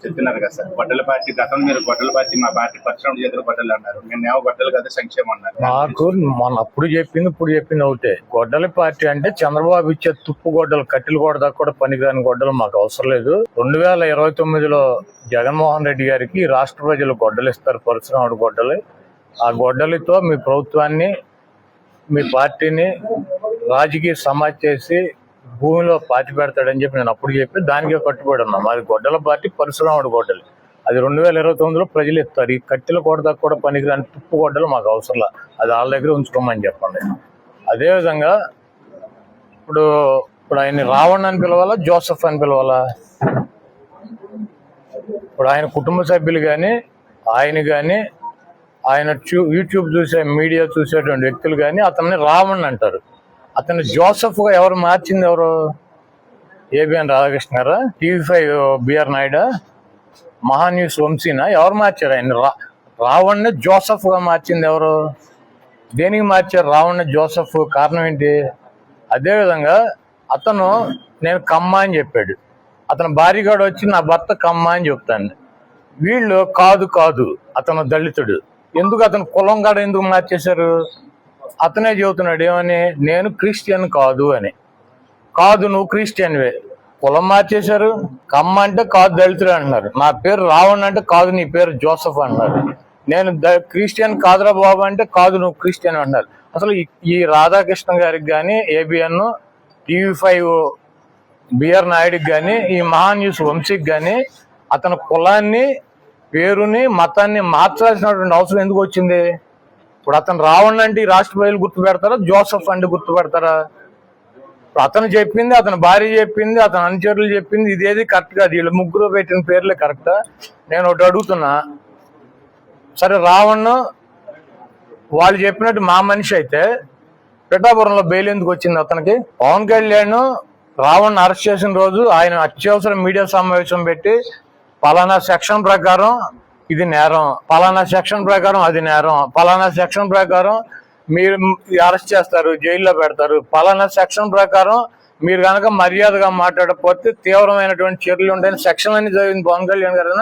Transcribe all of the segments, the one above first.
చెప్తున్నారు కదా sir, గొడ్డల party గతం మీరు గొడ్డల పార్టీ మా పార్టీ పరిశ్రమ చేతులు గొడ్డలు అన్నారు, నేనేమో గొడ్డలు కదా సంక్షేమం అన్నారు. నాకు మొన్న అప్పుడు చెప్పింది ఒకటే, గొడ్డల పార్టీ అంటే చంద్రబాబు ఇచ్చే తుప్పు గొడ్డలు కట్టెలు కొడదా కూడా పనికిరాని గొడ్డలు మాకు అవసరం లేదు. 2029లో జగన్మోహన్ రెడ్డి గారికి రాష్ట్ర ప్రజలు గొడ్డలు ఇస్తారు, పరిశ్రమ గొడ్డలు. ఆ గొడ్డలితో మీ ప్రభుత్వాన్ని మీ పార్టీని రాజకీయ సమాజ్ చేసి భూమిలో పాతి పెడతాడని చెప్పి నేను అప్పుడు చెప్పి దానికే కట్టుబడి ఉన్నా. మాది గొడ్డల పార్టీ, పరిశ్రమ గొడ్డలు. అది 2029లో ప్రజలు ఇస్తారు. ఈ కట్టెల కొడదా కూడా పనికిరాని తుప్పు గొడ్డలు మాకు అవసరంలా, అది వాళ్ళ దగ్గర ఉంచుకోమని చెప్పండి. అదేవిధంగా ఇప్పుడు ఆయన్ని రావణ్ అని పిలవాలా, జోసెఫ్ అని పిలవాలా? ఇప్పుడు ఆయన కుటుంబ సభ్యులు కానీ ఆయన కానీ ఆయన యూట్యూబ్ చూసే మీడియా చూసేటువంటి వ్యక్తులు కానీ అతన్ని రావణ్ అంటారు. అతను జోసెఫ్గా ఎవరు మార్చింది? ఎవరు? ఏబిఎన్ రాధాకృష్ణ గారా, TV5 బిఆర్ నాయుడా, మహాన్యూస్ వంశీనా? ఎవరు మార్చారు ఆయన? రావణ్ని జోసెఫ్గా మార్చింది ఎవరు? దేనికి మార్చారు రావణ్ని జోసెఫ్? కారణం ఏంటి? అదేవిధంగా అతను నేను కమ్మ అని చెప్పాడు. అతను భార్యగాడు వచ్చి నా భర్త కమ్మ అని చెప్తాను. వీళ్ళు కాదు అతను దళితుడు. ఎందుకు అతను కులం కాడ ఎందుకు మార్చేశారు? అతనే చెబుతున్నాడు ఏమని, నేను క్రిస్టియన్ కాదు అని. కాదు నువ్వు క్రిస్టియన్వే, కులం మార్చేశారు. కమ్మ అంటే కాదు దళితుడు అంటున్నారు. నా పేరు రావణ్ అంటే కాదు నీ పేరు జోసెఫ్ అంటున్నారు. నేను క్రిస్టియన్ కాదురా బాబు అంటే కాదు నువ్వు క్రిస్టియన్ అంటున్నారు. అసలు ఈ రాధాకృష్ణ గారికి కానీ, ఏబిఎన్, TV5 బిఆర్ నాయుడికి కానీ, ఈ మహాన్యూస్ వంశీకి కానీ అతని కులాన్ని, పేరుని, మతాన్ని మార్చాల్సినటువంటి అవసరం ఎందుకు వచ్చింది? ఇప్పుడు అతను రావణ్ అంటే ఈ రాష్ట్ర ప్రజలు గుర్తుపెడతారా, జోసెఫ్ అంటే గుర్తుపెడతారా? ఇప్పుడు అతను చెప్పింది, అతని భార్య చెప్పింది, అతని అనుచరులు చెప్పింది ఇదేది కరెక్ట్ కాదు. వీళ్ళు ముగ్గురు పెట్టిన పేర్లే కరెక్టా? నేను ఒకటి అడుగుతున్నా, సరే రావణ్ వాళ్ళు చెప్పినట్టు మా మనిషి అయితే పిఠాపురంలో బెయిల్ ఎందుకు వచ్చింది అతనికి? పవన్ కళ్యాణ్ రావణ్ అరెస్ట్ చేసిన రోజు ఆయన అత్యవసర మీడియా సమావేశం పెట్టి పలానా సెక్షన్ ప్రకారం ఇది నేరం, పలానా సెక్షన్ ప్రకారం అది నేరం, పలానా సెక్షన్ ప్రకారం మీరు అరెస్ట్ చేస్తారు, జైల్లో పెడతారు, పలానా సెక్షన్ ప్రకారం మీరు కనుక మర్యాదగా మాట్లాడకపోతే తీవ్రమైనటువంటి చర్యలు ఉంటాయని సెక్షన్ అని చదివింది పవన్ కళ్యాణ్ గారు.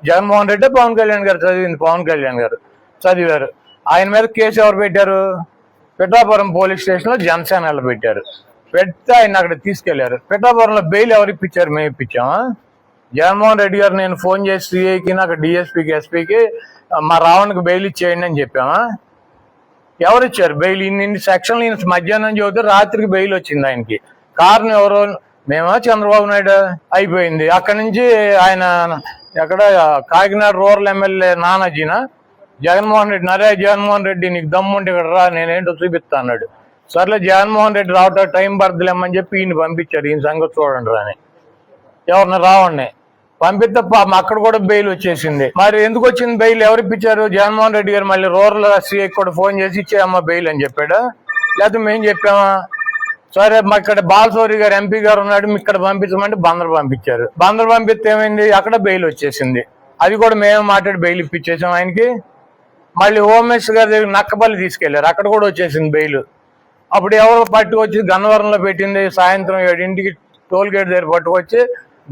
జగన్మోహన్ రెడ్డి పవన్ కళ్యాణ్ గారు చదివింది. పవన్ కళ్యాణ్ గారు చదివారు. ఆయన మీద కేసు ఎవరు పెట్టారు? పిఠాపురం పోలీస్ స్టేషన్లో జనసేనలో పెట్టారు. పెడితే ఆయన అక్కడ తీసుకెళ్లారు. పిఠాపురంలో బెయిల్ ఎవరు ఇప్పించారు? మేము ఇప్పించామా? జగన్మోహన్ రెడ్డి గారు నేను ఫోన్ చేసి సిఐకి, నాకు డిఎస్పీకి, ఎస్పీకి మా రావణ్కి బెయిల్ ఇచ్చేయండి అని చెప్పామా? ఎవరు ఇచ్చారు బెయిల్? ఇన్ని సెక్షన్లు ఈయన మధ్యాహ్నం చదివితే రాత్రికి బెయిల్ వచ్చింది ఆయనకి. కారణం ఎవరు? మేమా, చంద్రబాబు నాయుడు? అయిపోయింది. అక్కడి నుంచి ఆయన ఎక్కడ కాకినాడ రూరల్ ఎమ్మెల్యే నానాజీనా జగన్మోహన్ రెడ్డి, నరే జగన్మోహన్ రెడ్డి నీకు దమ్ముంటే ఇక్కడ రా, నేనేంటో చూపిస్తా అన్నాడు. సర్లే జగన్మోహన్ రెడ్డి రావటం టైం పడుతులేమని చెప్పి ఈయన పంపించారు. ఈయన సంగతి చూడండి రాని. ఎవరిని? రావణ్ణి పంపిస్తే అక్కడ కూడా బెయిల్ వచ్చేసింది. మరి ఎందుకు వచ్చింది బెయిల్? ఎవరు ఇప్పించారు? జగన్మోహన్ రెడ్డి గారు మళ్ళీ రూరల్ సిఐ కూడా ఫోన్ చేసి ఇచ్చేయమ్మా బెయిల్ అని చెప్పాడా? లేకపోతే మేము చెప్పామా? సరే మా ఇక్కడ బాలశౌరి గారు ఎంపీ గారు ఉన్నాడు, ఇక్కడ పంపించమంటే బందరు పంపించారు. బందరు పంపిస్తే ఏమైంది? అక్కడ బెయిల్ వచ్చేసింది. అది కూడా మేము మాట్లాడి బెయిల్ ఇప్పించేసాం ఆయనకి. మళ్ళీ హోమ్ మినిస్టర్ గారి దగ్గర నక్కపల్లి తీసుకెళ్లారు, అక్కడ కూడా వచ్చేసింది బెయిల్. అప్పుడు ఎవరు పట్టుకొచ్చి గన్నవరంలో పెట్టింది? సాయంత్రం 7 టోల్ గేట్ దగ్గర పట్టుకొచ్చి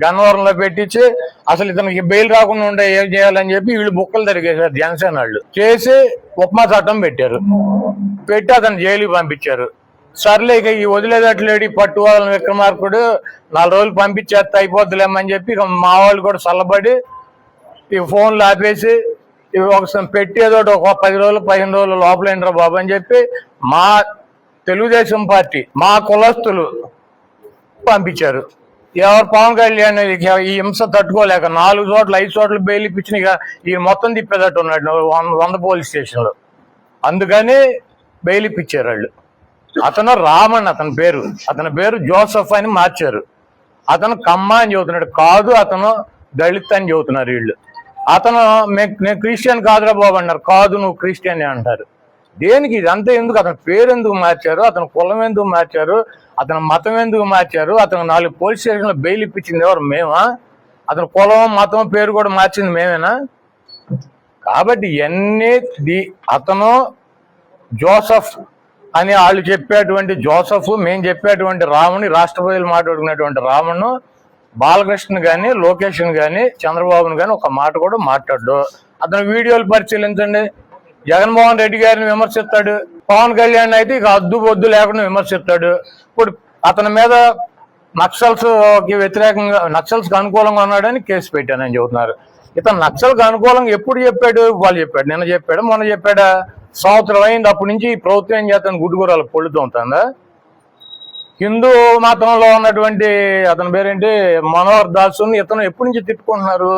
గన్నవరంలో పెట్టించి అసలు ఇతనికి బెయిల్ రాకుండా ఉండే ఏం చేయాలని చెప్పి వీళ్ళు బుక్కలు తిరిగేశారు. జనసేన వాళ్ళు చేసి ఉపమా చట్టం పెట్టారు. పెట్టి అతను జైలుకి పంపించారు. సర్లే ఇక ఈ వదిలేదట్లేడు పట్టువాళ్ళని విక్రమార్కుడు 4 రోజులు పంపించేస్తే అయిపోద్దులేమని చెప్పి ఇక మా వాళ్ళు కూడా చల్లబడి ఇక ఫోన్లు ఆపేసి ఒకసారి పెట్టేదో ఒక 10 రోజులు 15 రోజులు లోపలేంటారు బాబు అని చెప్పి మా తెలుగుదేశం పార్టీ మా కులస్తులు పంపించారు. ఎవరు? పవన్ కళ్యాణ్ ఈ హింస తట్టుకోలేక 4 చోట్ల 5 చోట్ల బెయిల్ ఇప్పించిన ఇక ఈ మొత్తం తిప్పేటట్టు ఉన్నాడు 100 పోలీస్ స్టేషన్లో. అందుకని బెయిల్ ఇప్పించారు వాళ్ళు. అతను రామన్ అతని పేరు జోసెఫ్ అని మార్చారు. అతను కమ్మ అని చెబుతున్నాడు. కాదు అతను దళిత్ అని చెబుతున్నారు వీళ్ళు. అతను నేను క్రిస్టియన్ కాదురా బాబు అన్నారు. కాదు నువ్వు క్రిస్టియన్ అంటారు. దేనికి ఇదంతా? ఎందుకు? అతని పేరు ఎందుకు మార్చారు? అతని కులం ఎందుకు మార్చారు? అతని మతం ఎందుకు మార్చారు? అతను 4 పోలీస్ స్టేషన్లో బెయిల్ ఇప్పించింది ఎవరు? మేమా? అతని కులం, మతం, పేరు కూడా మార్చింది మేమేనా? కాబట్టి ఇవన్నీ అతను జోసెఫ్ అని వాళ్ళు చెప్పేటువంటి జోసెఫ్, మేము చెప్పేటువంటి రాముని, రాష్ట్ర ప్రజలు మాట్లాడుకునేటువంటి రామును బాలకృష్ణ గాని లోకేష్ గాని చంద్రబాబును గాని ఒక మాట కూడా మాట్లాడు. అతను వీడియోలు పరిశీలించండి. జగన్మోహన్ రెడ్డి గారిని విమర్శిస్తాడు, పవన్ కళ్యాణ్ అయితే ఇక అద్దు బొద్దు లేకుండా విమర్శిస్తాడు. ఇప్పుడు అతని మీద నక్సల్స్ కి వ్యతిరేకంగా, నక్సల్స్ కి అనుకూలంగా ఉన్నాడని కేసు పెట్టానని చెబుతున్నారు. ఇతను నక్సల్కి అనుకూలంగా ఎప్పుడు చెప్పాడు? వాళ్ళు చెప్పాడు, నిన్న చెప్పాడు, మొన్న చెప్పాడా? సంవత్సరం అయింది. అప్పటి నుంచి ఈ ప్రభుత్వం ఏం చేస్తాను, గుడ్డుగూరలు పొళ్ళుతుందా? హిందూ మతంలో ఉన్నటువంటి అతని పేరేంటి, మనోహర్ దాసుని ఇతను ఎప్పటి నుంచి తిట్టుకుంటున్నారు?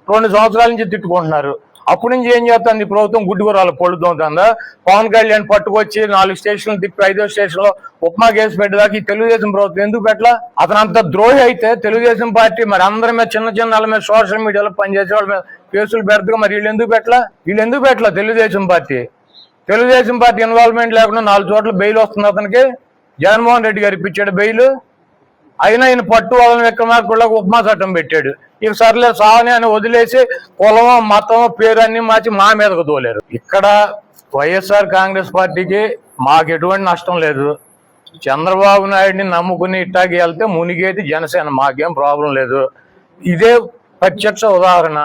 2 సంవత్సరాల నుంచి తిట్టుకుంటున్నారు. అప్పటి నుంచి ఏం చేస్తుంది ఈ ప్రభుత్వం, గుడ్డుగూరలు పొళ్ళుతుందా? పవన్ కళ్యాణ్ పట్టుకొచ్చి 4 స్టేషన్లు తిప్పి 5వ స్టేషన్ లో ఉప్మా కేసు పెట్టేదాకా ఈ తెలుగుదేశం ప్రభుత్వం ఎందుకు పెట్టలా? అతను అంత ద్రోహి అయితే తెలుగుదేశం పార్టీ మరి అందరి మీద, చిన్న వాళ్ళ మీద, సోషల్ మీడియాలో పనిచేసే వాళ్ళ మీద కేసులు పెడతాగా, మరి వీళ్ళు ఎందుకు పెట్టలా? తెలుగుదేశం పార్టీ ఇన్వాల్వ్మెంట్ లేకుండా 4 చోట్ల బెయిల్ వస్తుంది అతనికి. జగన్మోహన్ రెడ్డి గారు ఇప్పించాడు బెయిల్. అయినా ఈయన పట్టు వాళ్ళని విక్రమార్కులకు ఉపమా చట్టం పెట్టాడు. ఇక సర్లే సావని అని వదిలేసి కులమో మతమో పేరు అన్ని మార్చి మా మీదకు తోలేరు. ఇక్కడ వైఎస్ఆర్ కాంగ్రెస్ పార్టీకి మాకు ఎటువంటి నష్టం లేదు. చంద్రబాబు నాయుడిని నమ్ముకుని ఇట్టాకి వెళ్తే మునిగేది జనసేన, మాకేం ప్రాబ్లం లేదు. ఇదే ప్రత్యక్ష ఉదాహరణ.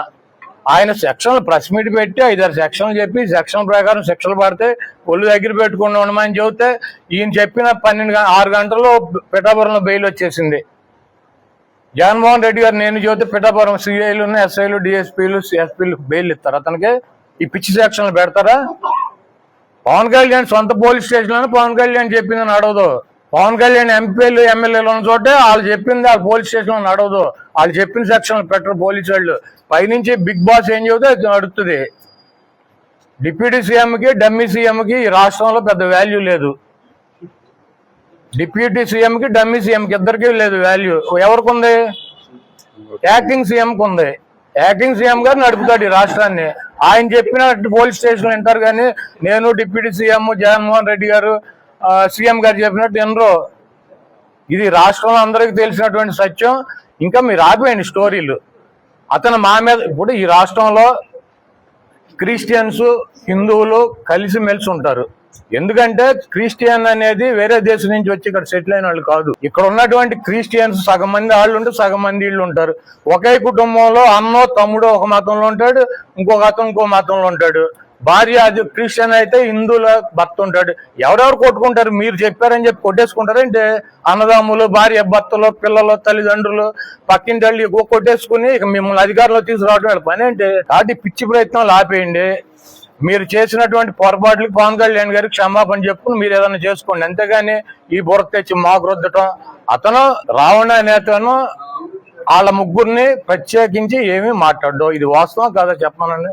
ఆయన సెక్షన్లు ప్రెస్ మీట్ పెట్టి 5-6 సెక్షన్లు చెప్పి సెక్షన్ ప్రకారం శిక్షలు పడితే ఒళ్ళు దగ్గర పెట్టుకుని ఉండమని చెబితే ఈయన చెప్పిన 6 గంటల్లో పిఠాపురంలో బెయిల్ వచ్చేసింది. జగన్మోహన్ రెడ్డి గారు నేను చెబితే పిఠాపురం సిఐలు, ఎస్ఐలు, డిఎస్పీలు, ఎస్పీలు బెయిల్ ఇస్తారు అతనికి. ఈ పిచ్చి సెక్షన్లు పెడతారా? పవన్ కళ్యాణ్ సొంత పోలీస్ స్టేషన్లోనే పవన్ కళ్యాణ్ చెప్పిందని అడగదు. పవన్ కళ్యాణ్ ఎంపీలు ఎమ్మెల్యేలు ఉన్న చోటే వాళ్ళు చెప్పింది వాళ్ళ పోలీస్ స్టేషన్లో నడవదు. వాళ్ళు చెప్పిన సెక్షన్లు పెట్టరు పోలీసు వాళ్ళు. పైనుంచి బిగ్ బాస్ ఏం చెబితే అది నడుస్తుంది. డిప్యూటీ సీఎంకి, డమ్మీ సీఎంకి ఈ రాష్ట్రంలో పెద్ద వాల్యూ లేదు. డిప్యూటీ సీఎంకి, డమ్మీ సీఎంకి ఇద్దరికీ లేదు వాల్యూ. ఎవరికి ఉంది? యాక్టింగ్ సీఎంకి ఉంది. యాక్టింగ్ సీఎం గారు నడుపుతాడు ఈ రాష్ట్రాన్ని. ఆయన చెప్పినట్టు పోలీస్ స్టేషన్లు వింటారు కానీ నేను డిప్యూటీ సీఎం జగన్మోహన్ రెడ్డి గారు సీఎం గారు చెప్పినట్టు వినరు. ఇది రాష్ట్రంలో అందరికీ తెలిసినటువంటి సత్యం. ఇంకా మీరు ఆపేయండి స్టోరీలు. అతను మా మీద, ఇప్పుడు ఈ రాష్ట్రంలో క్రిస్టియన్స్, హిందువులు కలిసిమెలిసి ఉంటారు. ఎందుకంటే క్రిస్టియన్ అనేది వేరే దేశం నుంచి వచ్చి ఇక్కడ సెటిల్ అయిన వాళ్ళు కాదు. ఇక్కడ ఉన్నటువంటి క్రిస్టియన్స్ సగం మంది వాళ్ళు ఉంటే సగం మంది వీళ్ళు ఉంటారు. ఒకే కుటుంబంలో అన్నో తమ్ముడో ఒక మతంలో ఉంటాడు, ఇంకొక అతను ఇంకో మతంలో ఉంటాడు. భార్య అది క్రిస్టియన్ అయితే హిందువుల భర్త ఉంటాడు. ఎవరెవరు కొట్టుకుంటారు? మీరు చెప్పారని చెప్పి కొట్టేసుకుంటారు అంటే అన్నదమ్ములు, భార్య భర్తలు, పిల్లలు, తల్లిదండ్రులు, పక్కింటి వాళ్ళు ఎక్కువ కొట్టేసుకుని ఇక మిమ్మల్ని అధికారంలో తీసుకురావడం వాళ్ళ పని అంటే. కాబట్టి పిచ్చి ప్రయత్నాలు ఆపేయండి. మీరు చేసినటువంటి పొరపాట్లకి పవన్ కళ్యాణ్ గారికి క్షమాపణ చెప్పుకుని మీరు ఏదైనా చేసుకోండి. అంతేగాని ఈ బుర్ర తెచ్చి మాకు రుద్దటం. అతను రావణ నేతను వాళ్ళ ముగ్గురిని ప్రత్యేకించి ఏమీ మాట్లాడడం. ఇది వాస్తవం కాదా చెప్పమనండి.